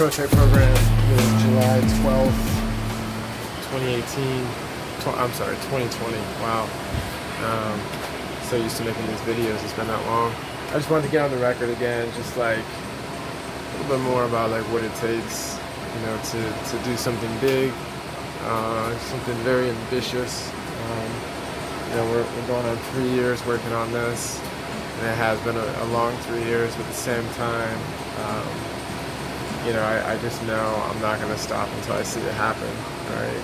prototype program is July 12th, 2018. I'm sorry, 2020. Wow. So used to making these videos. It's been that long. I just wanted to get on the record again, just like a little bit more about like what it takes, to do something big, something very ambitious. We're going on 3 years working on this, and it has been a long 3 years, but at the same time, I just know I'm not going to stop until I see it happen, right?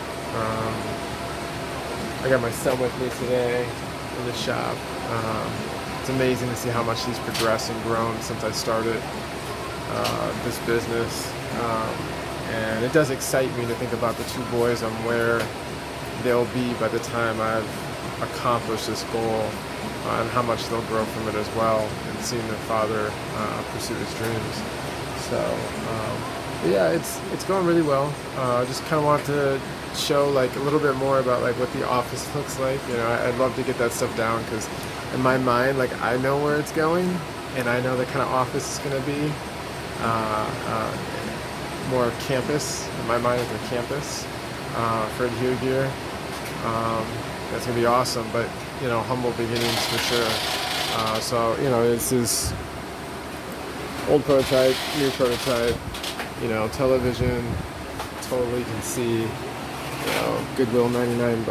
I got my son with me today in the shop. It's amazing to see how much he's progressed and grown since I started this business. And it does excite me to think about the two boys and where they'll be by the time I've accomplished this goal, and how much they'll grow from it as well, and seeing their father pursue his dreams. So yeah, it's going really well. Just kind of want to show like a little bit more about like what the office looks like. I'd love to get that stuff down, because in my mind, like, I know where it's going, and I know the kind of office it's going to be. More campus. In my mind, it's a campus for ADHERE. That's going to be awesome, but humble beginnings for sure. So this is old prototype, new prototype. Television. Totally can see. Goodwill $99,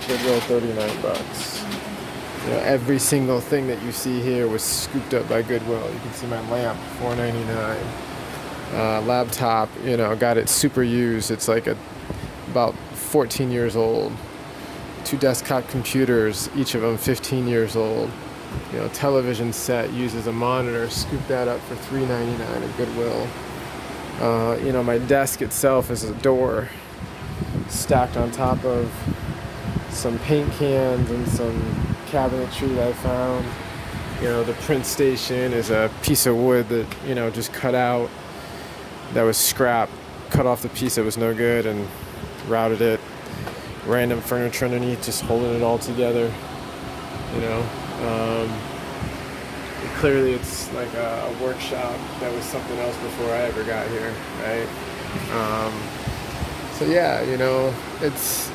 Goodwill $39. Every single thing that you see here was scooped up by Goodwill. You can see my lamp, $4.99. Laptop, got it super used. It's like about 14 years old. 2 desktop computers, each of them 15 years old. Television set uses a monitor. Scoop that up for $3.99 at Goodwill. My desk itself is a door stacked on top of some paint cans and some cabinetry that I found. The print station is a piece of wood that, just cut out. That was scrap. Cut off the piece that was no good and routed it. Random furniture underneath, just holding it all together. Clearly it's like a workshop that was something else before I ever got here, right? So yeah, it's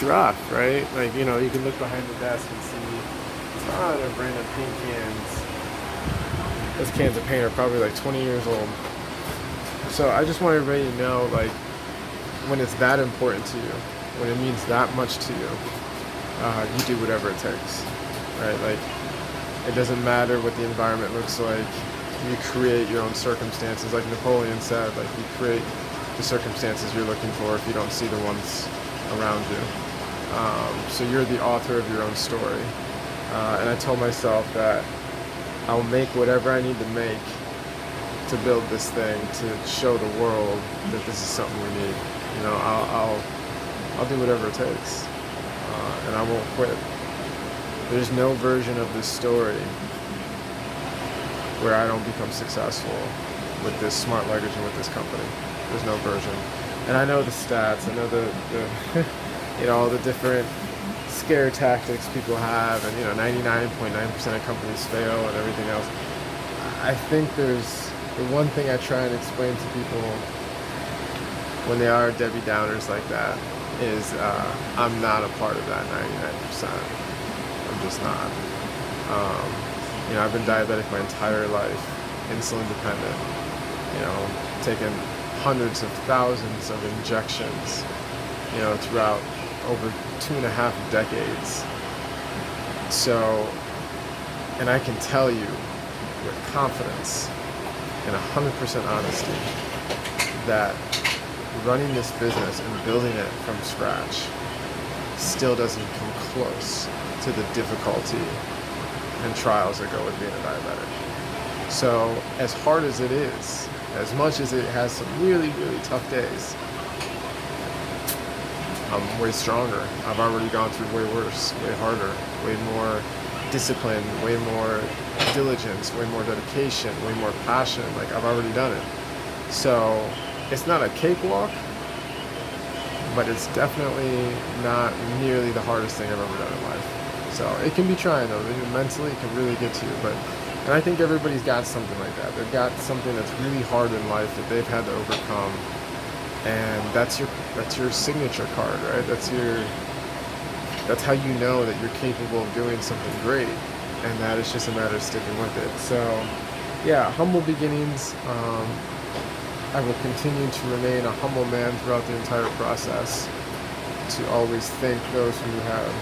rough, right? Like, you can look behind the desk and see a ton of random paint cans. Those cans of paint are probably like 20 years old. So I just want everybody to know, like, when it's that important to you, when it means that much to you, you do whatever it takes, right? Like, it doesn't matter what the environment looks like. You create your own circumstances. Like Napoleon said, like, you create the circumstances you're looking for if you don't see the ones around you. So you're the author of your own story. And I told myself that I'll make whatever I need to make to build this thing, to show the world that this is something we need. I'll do whatever it takes, and I won't quit. There's no version of this story where I don't become successful with this smart luggage and with this company. There's no version. And I know the stats. I know the all the different scare tactics people have, and 99.9% of companies fail and everything else. I think there's the one thing I try and explain to people when they are Debbie Downers like that is I'm not a part of that 99%. I'm just not. I've been diabetic my entire life, insulin dependent, taken hundreds of thousands of injections, throughout over 2.5 decades. So, and I can tell you with confidence and 100% honesty that running this business and building it from scratch still doesn't come close to the difficulty and trials that go with being a diabetic. So as hard as it is, as much as it has some really, really tough days, I'm way stronger. I've already gone through way worse, way harder, way more discipline, way more diligence, way more dedication, way more passion. Like, I've already done it. So it's not a cakewalk, but it's definitely not nearly the hardest thing I've ever done in life. So it can be trying though. Mentally, it can really get to you, but And I think everybody's got something like that. They've got something that's really hard in life that they've had to overcome, and that's your signature card, right? That's how you know that you're capable of doing something great, and that it's just a matter of sticking with it. So, yeah, humble beginnings. I will continue to remain a humble man throughout the entire process, to always thank those who have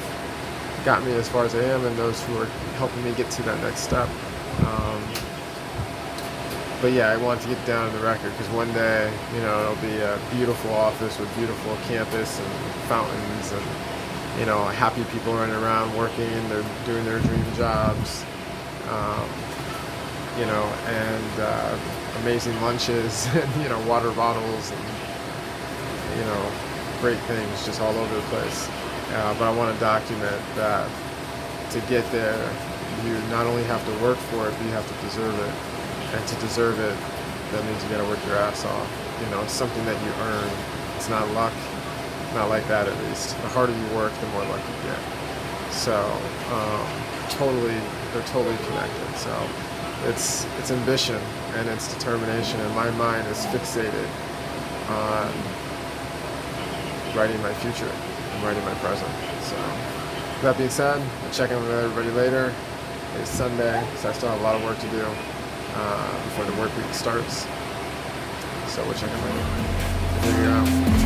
got me as far as I am and those who are helping me get to that next step. But yeah, I want to get down to the record, because one day, it'll be a beautiful office with beautiful campus and fountains and, happy people running around working, they're doing their dream jobs, and amazing lunches and, water bottles and, great things just all over the place. But I want to document that to get there, you not only have to work for it, but you have to deserve it. And to deserve it, that means you got to work your ass off. It's something that you earn. It's not luck. Not like that, at least. The harder you work, the more luck you get. So, they're totally connected. So, it's ambition and it's determination, and my mind is fixated on writing my future and writing my present. So, that being said, I'll check in with everybody later. It's Sunday, so I still have a lot of work to do before the work week starts. So we'll check in later. Figure it out.